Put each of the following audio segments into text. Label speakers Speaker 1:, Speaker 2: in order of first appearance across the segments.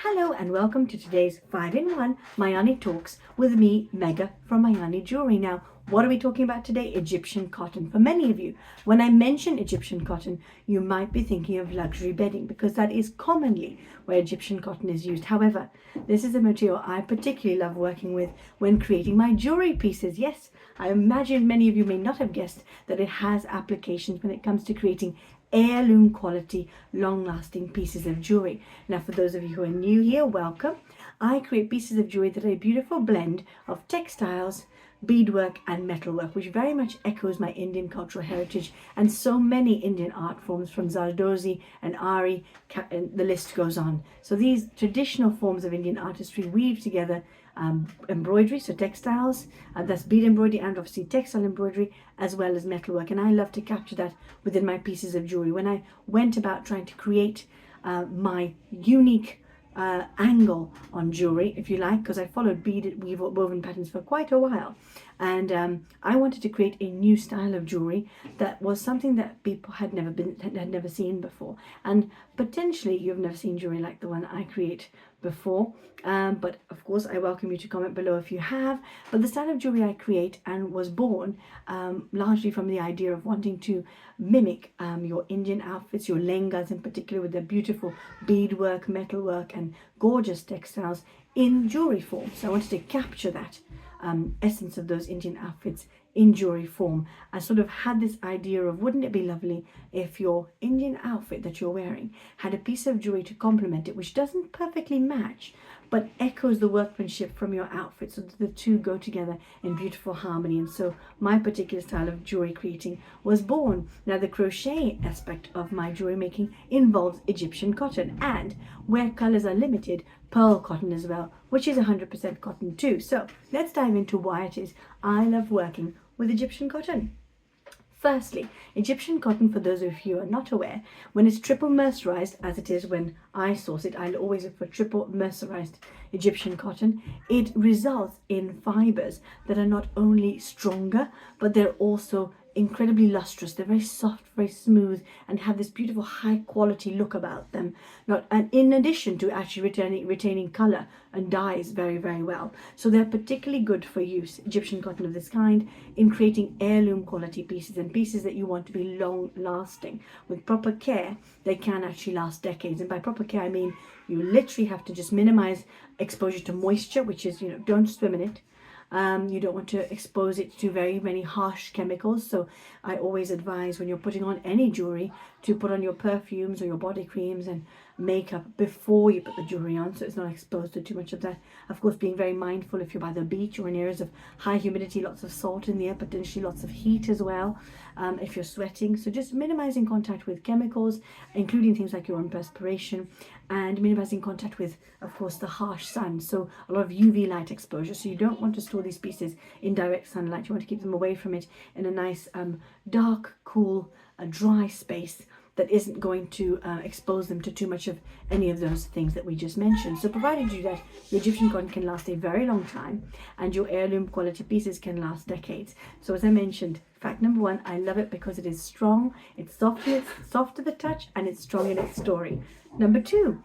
Speaker 1: Hello and welcome to today's 5-in-1 Mayani Talks with me, Mega from Mayani Jewellery. Now, what are we talking about today? Egyptian cotton. For many of you, when I mention Egyptian cotton, you might be thinking of luxury bedding because that is commonly where Egyptian cotton is used. However, this is a material I particularly love working with when creating my jewellery pieces. Yes, I imagine many of you may not have guessed that it has applications when it comes to creating heirloom quality, long-lasting pieces of jewelry. Now, for those of you who are new here, welcome. I create pieces of jewelry that are a beautiful blend of textiles, beadwork and metalwork, which very much echoes my Indian cultural heritage and so many Indian art forms from zardozi and aari, and the list goes on. So these traditional forms of Indian artistry weave together embroidery, so textiles, that's bead embroidery and obviously textile embroidery, as well as metalwork. And I love to capture that within my pieces of jewelry. When I went about trying to create my unique angle on jewelry, if you like, because I followed beaded woven patterns for quite a while, and I wanted to create a new style of jewelry that was something that people had never seen before, and potentially you've never seen jewelry like the one I create before, but of course I welcome you to comment below if you have. But the style of jewelry I create and was born largely from the idea of wanting to mimic your Indian outfits, your lehengas in particular, with their beautiful beadwork, metalwork and gorgeous textiles in jewelry form. So I wanted to capture that essence of those Indian outfits in jewelry form. I sort of had this idea of, wouldn't it be lovely if your Indian outfit that you're wearing had a piece of jewelry to complement it, which doesn't perfectly match but echoes the workmanship from your outfit, so that the two go together in beautiful harmony. And so my particular style of jewelry creating was born. Now, the crochet aspect of my jewelry making involves Egyptian cotton, and where colors are limited, pearl cotton as well, which is 100% cotton too. So let's dive into why it is I love working with Egyptian cotton. Firstly, Egyptian cotton, for those of you who are not aware, when it's triple mercerized, as it is when I source it, I'll always look for triple mercerized Egyptian cotton. It results in fibres that are not only stronger, but they're also incredibly lustrous. They're very soft, very smooth, and have this beautiful high quality look about them. And in addition to actually retaining color and dyes very, very well. So they're particularly good for use, Egyptian cotton of this kind, in creating heirloom quality pieces and pieces that you want to be long lasting. With proper care, they can actually last decades. And by proper care, I mean you literally have to just minimize exposure to moisture, which is, don't swim in it. You don't want to expose it to very many harsh chemicals. So I always advise, when you're putting on any jewelry, to put on your perfumes or your body creams and makeup before you put the jewelry on, so it's not exposed to too much of that. Of course, being very mindful if you're by the beach or in areas of high humidity, lots of salt in the air, potentially lots of heat as well, if you're sweating. So just minimizing contact with chemicals, including things like your own perspiration, and minimizing contact with, of course, the harsh sun. So a lot of UV light exposure. So you don't want to store these pieces in direct sunlight. You want to keep them away from it in a nice dark, cool, dry space that isn't going to expose them to too much of any of those things that we just mentioned. So provided you do that, your Egyptian cotton can last a very long time, and your heirloom quality pieces can last decades. So as I mentioned, fact number one, I love it because it is strong, it's soft to the touch, and it's strong in its story. Number two,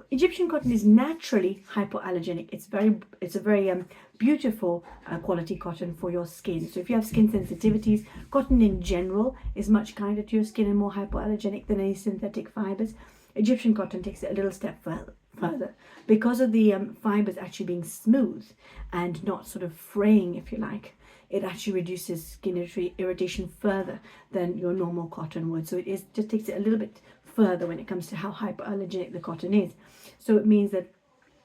Speaker 1: Egyptian cotton is naturally hypoallergenic. It's a very beautiful quality cotton for your skin. So if you have skin sensitivities, cotton in general is much kinder to your skin and more hypoallergenic than any synthetic fibres. Egyptian cotton takes it a little step further because of the fibres actually being smooth and not sort of fraying, if you like. It actually reduces skin irritation further than your normal cotton would. So just takes it a little bit further when it comes to how hypoallergenic the cotton is. So it means that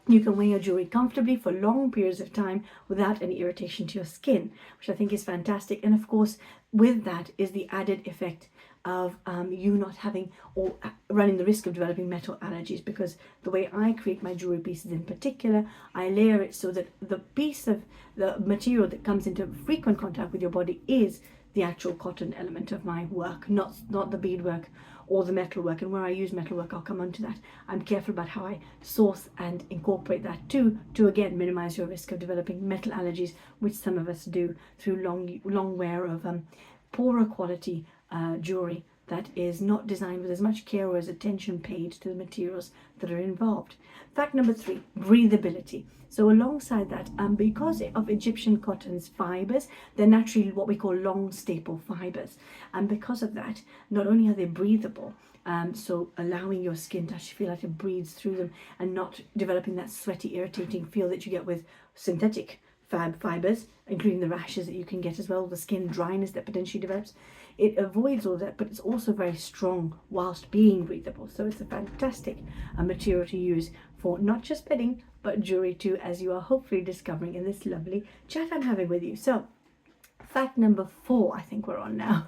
Speaker 1: you can wear your jewelry comfortably for long periods of time without any irritation to your skin, which I think is fantastic. And of course, with that is the added effect of you not having or running the risk of developing metal allergies, because the way I create my jewelry pieces in particular, I layer it so that the piece of the material that comes into frequent contact with your body is the actual cotton element of my work, not the beadwork or the metalwork. And where I use metalwork, I'll come on to that. I'm careful about how I source and incorporate that too, to again minimize your risk of developing metal allergies, which some of us do through long wear of poorer quality jewelry that is not designed with as much care or as attention paid to the materials that are involved. Fact number 3, breathability. So alongside that, because of Egyptian cotton's fibres, they're naturally what we call long staple fibres. And because of that, not only are they breathable, so allowing your skin to actually feel like it breathes through them and not developing that sweaty, irritating feel that you get with synthetic fibres, including the rashes that you can get as well, the skin dryness that potentially develops. It avoids all that, but it's also very strong whilst being breathable. So it's a fantastic material to use for not just bedding, but jewelry too, as you are hopefully discovering in this lovely chat I'm having with you. So fact number 4, I think we're on now.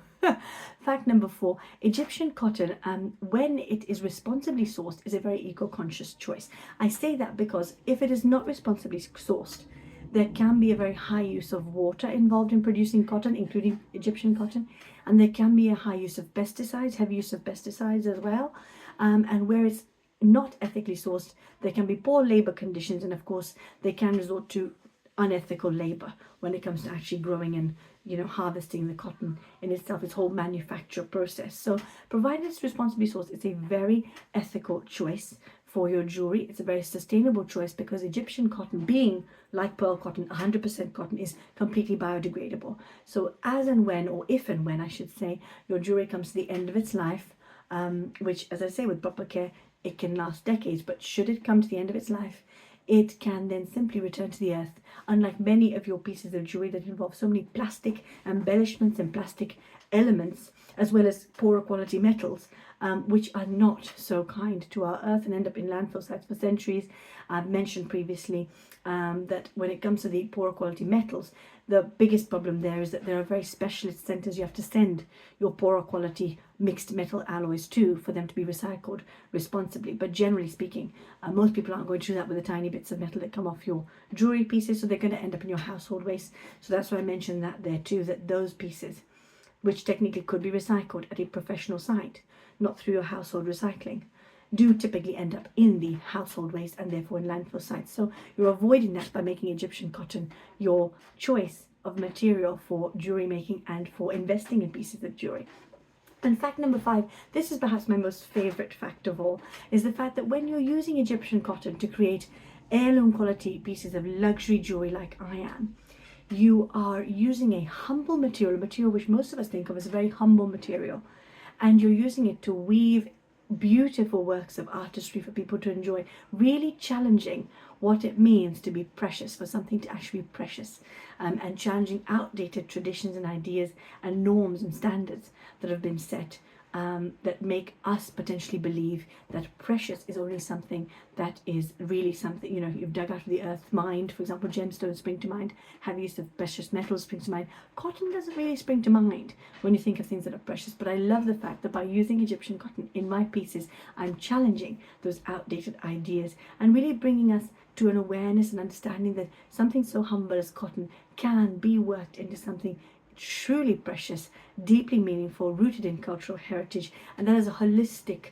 Speaker 1: Fact number 4, Egyptian cotton, when it is responsibly sourced, is a very eco-conscious choice. I say that because if it is not responsibly sourced, there can be a very high use of water involved in producing cotton, including Egyptian cotton, and there can be a high use of pesticides, heavy use of pesticides as well. And where it's not ethically sourced, there can be poor labor conditions, and of course they can resort to unethical labor when it comes to actually growing and harvesting the cotton in itself, its whole manufacture process. So provided it's responsibly sourced, it's a very ethical choice for your jewelry. It's a very sustainable choice because Egyptian cotton, being like pearl cotton, 100% cotton, is completely biodegradable. So as and when, or if and when I should say, your jewelry comes to the end of its life, which, as I say, with proper care, it can last decades, but should it come to the end of its life, it can then simply return to the earth. Unlike many of your pieces of jewelry that involve so many plastic embellishments and plastic elements, as well as poorer quality metals, which are not so kind to our earth and end up in landfill sites for centuries. I've mentioned previously that when it comes to the poorer quality metals, the biggest problem there is that there are very specialist centres you have to send your poorer quality mixed metal alloys to for them to be recycled responsibly. But generally speaking, most people aren't going to do that with the tiny bits of metal that come off your jewellery pieces, so they're going to end up in your household waste. So that's why I mentioned that there too, that those pieces, which technically could be recycled at a professional site, not through your household recycling, do typically end up in the household waste and therefore in landfill sites. So you're avoiding that by making Egyptian cotton your choice of material for jewelry making and for investing in pieces of jewelry. And fact number 5, this is perhaps my most favorite fact of all, is the fact that when you're using Egyptian cotton to create heirloom quality pieces of luxury jewelry like I am, you are using a humble material, a material which most of us think of as a very humble material, and you're using it to weave beautiful works of artistry for people to enjoy, really challenging what it means to be precious, for something to actually be precious, and challenging outdated traditions and ideas and norms and standards that have been set, that make us potentially believe that precious is only something that is really something, you've dug out of the earth. Mind, for example, gemstones spring to mind, heavy use of precious metals springs to mind. Cotton doesn't really spring to mind when you think of things that are precious, but I love the fact that by using Egyptian cotton in my pieces, I'm challenging those outdated ideas and really bringing us to an awareness and understanding that something so humble as cotton can be worked into something truly precious, deeply meaningful, rooted in cultural heritage, and that has a holistic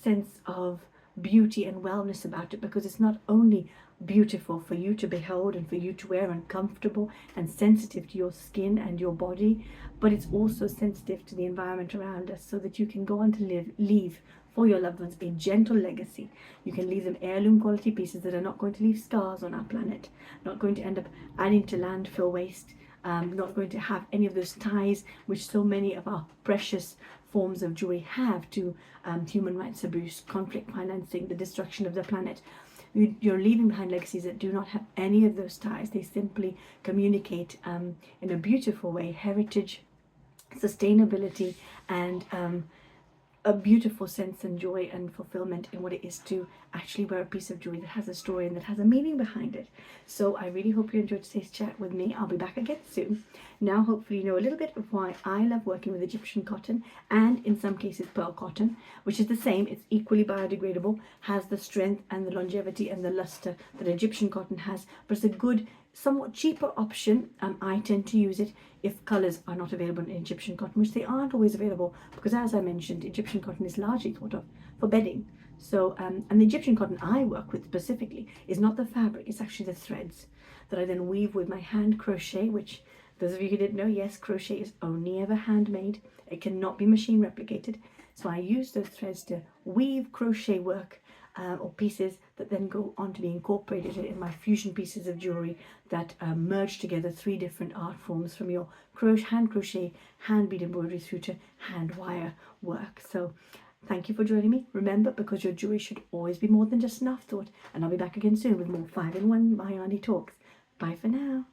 Speaker 1: sense of beauty and wellness about it, because it's not only beautiful for you to behold and for you to wear and comfortable and sensitive to your skin and your body, but it's also sensitive to the environment around us, so that you can go on to leave for your loved ones a gentle legacy. You can leave them heirloom quality pieces that are not going to leave scars on our planet, not going to end up adding to landfill waste, not going to have any of those ties which so many of our precious forms of jewelry have to human rights abuse, conflict financing, the destruction of the planet. You're leaving behind legacies that do not have any of those ties. They simply communicate in a beautiful way heritage, sustainability, and a beautiful sense and joy and fulfillment in what it is to actually wear a piece of jewelry that has a story and that has a meaning behind it. So I really hope you enjoyed today's chat with me. I'll be back again soon. Now hopefully you know a little bit of why I love working with Egyptian cotton, and in some cases pearl cotton, which is the same. It's equally biodegradable, has the strength and the longevity and the luster that Egyptian cotton has, but it's a good, somewhat cheaper option. I tend to use it if colours are not available in Egyptian cotton, which they aren't always available, because as I mentioned, Egyptian cotton is largely thought of for bedding. So, and the Egyptian cotton I work with specifically is not the fabric, it's actually the threads that I then weave with my hand crochet, which Those of you who didn't know, yes, crochet is only ever handmade. It cannot be machine replicated. So I use those threads to weave crochet work or pieces that then go on to be incorporated in my fusion pieces of jewellery that merge together 3 different art forms, from your hand crochet, hand bead embroidery through to hand wire work. So thank you for joining me. Remember, because your jewellery should always be more than just an afterthought. And I'll be back again soon with more 5-in-1 My Aari Talks. Bye for now.